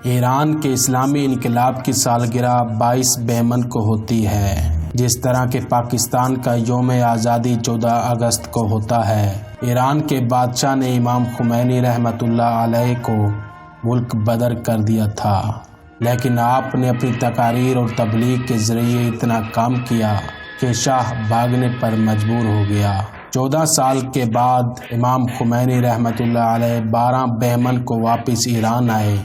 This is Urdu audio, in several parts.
ایران کے اسلامی انقلاب کی سالگرہ 22 بہمن کو ہوتی ہے، جس طرح کہ پاکستان کا یوم آزادی 14 اگست کو ہوتا ہے۔ ایران کے بادشاہ نے امام خمینی رحمۃ اللہ علیہ کو ملک بدر کر دیا تھا، لیکن آپ نے اپنی تقاریر اور تبلیغ کے ذریعے اتنا کام کیا کہ شاہ بھاگنے پر مجبور ہو گیا۔ 14 سال کے بعد امام خمینی رحمۃ اللہ علیہ 12 بہمن کو واپس ایران آئے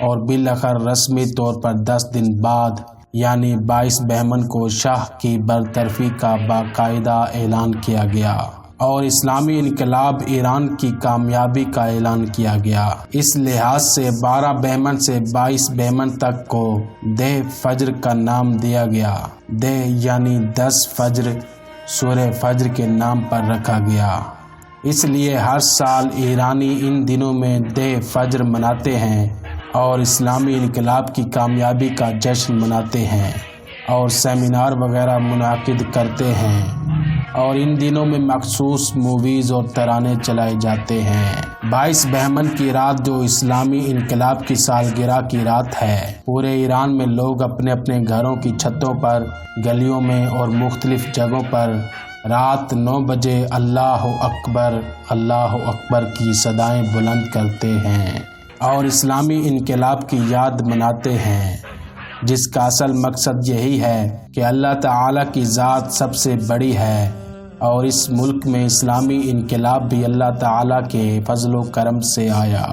اور بالآخر رسمی طور پر 10 دن بعد یعنی 22 بہمن کو شاہ کی برطرفی کا باقاعدہ اعلان کیا گیا اور اسلامی انقلاب ایران کی کامیابی کا اعلان کیا گیا۔ اس لحاظ سے 12 بہمن سے 22 بہمن تک کو دہ فجر کا نام دیا گیا۔ دہ یعنی 10 فجر، سورہ فجر کے نام پر رکھا گیا۔ اس لیے ہر سال ایرانی ان دنوں میں دہ فجر مناتے ہیں اور اسلامی انقلاب کی کامیابی کا جشن مناتے ہیں اور سیمینار وغیرہ منعقد کرتے ہیں، اور ان دنوں میں مخصوص موویز اور ترانے چلائے جاتے ہیں۔ 22 بہمن کی رات جو اسلامی انقلاب کی سالگرہ کی رات ہے، پورے ایران میں لوگ اپنے اپنے گھروں کی چھتوں پر، گلیوں میں اور مختلف جگہوں پر رات 9 بجے اللہ اکبر کی صدائیں بلند کرتے ہیں اور اسلامی انقلاب کی یاد مناتے ہیں، جس کا اصل مقصد یہی ہے کہ اللہ تعالیٰ کی ذات سب سے بڑی ہے اور اس ملک میں اسلامی انقلاب بھی اللہ تعالیٰ کے فضل و کرم سے آیا،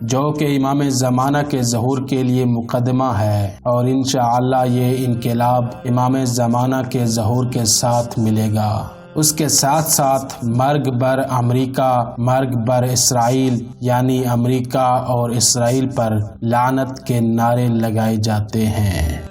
جو کہ امام زمانہ کے ظہور کے لیے مقدمہ ہے، اور انشاءاللہ یہ انقلاب امام زمانہ کے ظہور کے ساتھ ملے گا۔ اس کے ساتھ ساتھ مرگ بر امریکہ، مرگ بر اسرائیل، یعنی امریکہ اور اسرائیل پر لعنت کے نعرے لگائے جاتے ہیں۔